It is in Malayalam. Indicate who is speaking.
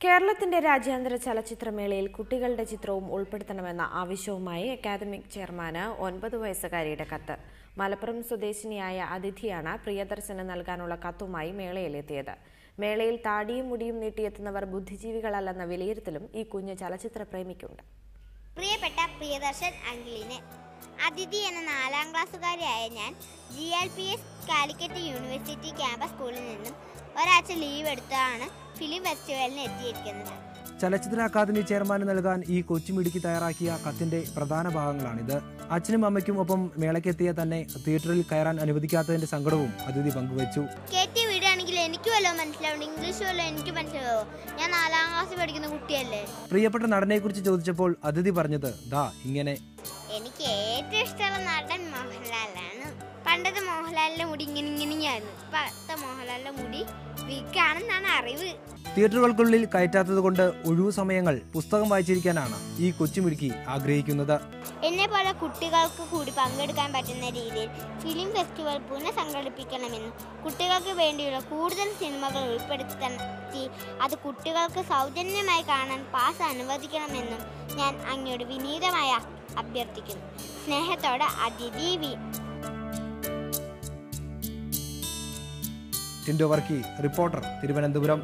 Speaker 1: കേരളത്തിന്റെ രാജ്യാന്തര ചലച്ചിത്രമേളയിൽ കുട്ടികളുടെ ചിത്രവും ഉൾപ്പെടുത്തണമെന്ന ആവശ്യവുമായി അക്കാദമിക് ചെയർമാന് 9 വയസ്സുകാരിയുടെ കത്ത്. മലപ്പുറം സ്വദേശിനിയായ അതിഥിയാണ് പ്രിയദർശന് നൽകാനുള്ള കത്തുമായി മേളയിലെത്തിയത്. മേളയിൽ താടിയും മുടിയും നീട്ടിയെത്തുന്നവർ ബുദ്ധിജീവികളല്ലെന്ന വിലയിരുത്തലും ഈ കുഞ്ഞു ചലച്ചിത്ര പ്രേമിക്കുണ്ട്.
Speaker 2: പ്രിയപ്പെട്ട പ്രിയദർശൻ അങ്കിളിന്, അതിഥി എന്ന 4ാം ക്ലാസ്സുകാരിയായ ഞാൻ GLPS കാലിക്കറ്റ് യൂണിവേഴ്സിറ്റി ക്യാമ്പസ് സ്കൂളിൽ നിന്നും ഒരാഴ്ച ലീവ് എടുത്താണ് ഫിലിം ഫെസ്റ്റിവലിന് എത്തിയിരിക്കുന്നത്.
Speaker 3: ചലച്ചിത്ര അക്കാദമി ചെയർമാന് നൽകാൻ ഈ കൊച്ചുമിടുക്കി തയ്യാറാക്കിയ കത്തിന്റെ പ്രധാന ഭാഗങ്ങളാണിത്. അച്ഛനും അമ്മയ്ക്കും ഒപ്പം മേളയ്ക്കെത്തിയ തന്നെ തിയേറ്ററിൽ കയറാൻ അനുവദിക്കാത്തതിന്റെ സങ്കടവും അതിഥി പങ്കുവച്ചു.
Speaker 2: കേട്ടി വീടാണെങ്കിൽ എനിക്ക് വല്ലോ മനസ്സിലാവും, ഇംഗ്ലീഷ് വല്ലോ എനിക്ക് മനസ്സിലാവോ? ഞാൻ 4ാം ക്ലാസ്സിൽ പഠിക്കുന്ന കുട്ടിയല്ലേ.
Speaker 3: പ്രിയപ്പെട്ട നടനെ കുറിച്ച് ചോദിച്ചപ്പോൾ അതിഥി പറഞ്ഞത് ഇങ്ങനെ:
Speaker 2: എനിക്ക് ഏറ്റവും ഇഷ്ടമുള്ള നടൻ മോഹൻലാലാണ്. പണ്ടത്തെ മോഹൻലാലിന്റെ മുടി ഇങ്ങനെയായിരുന്നു. ഇപ്പോഴത്തെ മോഹൻലാലിന്റെ മുടി വിഗാണെന്നാണ് അറിവ്.
Speaker 3: തിയേറ്ററുകൾക്കുള്ളിൽ കയറ്റാത്തത് കൊണ്ട് ഒഴിവു സമയങ്ങൾ പുസ്തകം വായിച്ചിരിക്കാനാണ് ഈ കൊച്ചുമിടുക്കി ആഗ്രഹിക്കുന്നത്.
Speaker 2: എന്നെ പോലെ കുട്ടികൾക്ക് കൂടി പങ്കെടുക്കാൻ പറ്റുന്ന രീതിയിൽ ഫിലിം ഫെസ്റ്റിവൽ പുനഃസംഘടിപ്പിക്കണമെന്നും കുട്ടികൾക്ക് വേണ്ടിയുള്ള കൂടുതൽ സിനിമകൾ ഉൾപ്പെടുത്തി അത് കുട്ടികൾക്ക് സൗജന്യമായി കാണാൻ പാസ് അനുവദിക്കണമെന്നും ഞാൻ അങ്ങയോട് വിനീതമായി അഭ്യർത്ഥിക്കുന്നു. സ്നേഹത്തോടെ അതിഥി വി.
Speaker 3: ടിൻഡോ വർക്കി, റിപ്പോർട്ടർ, തിരുവനന്തപുരം.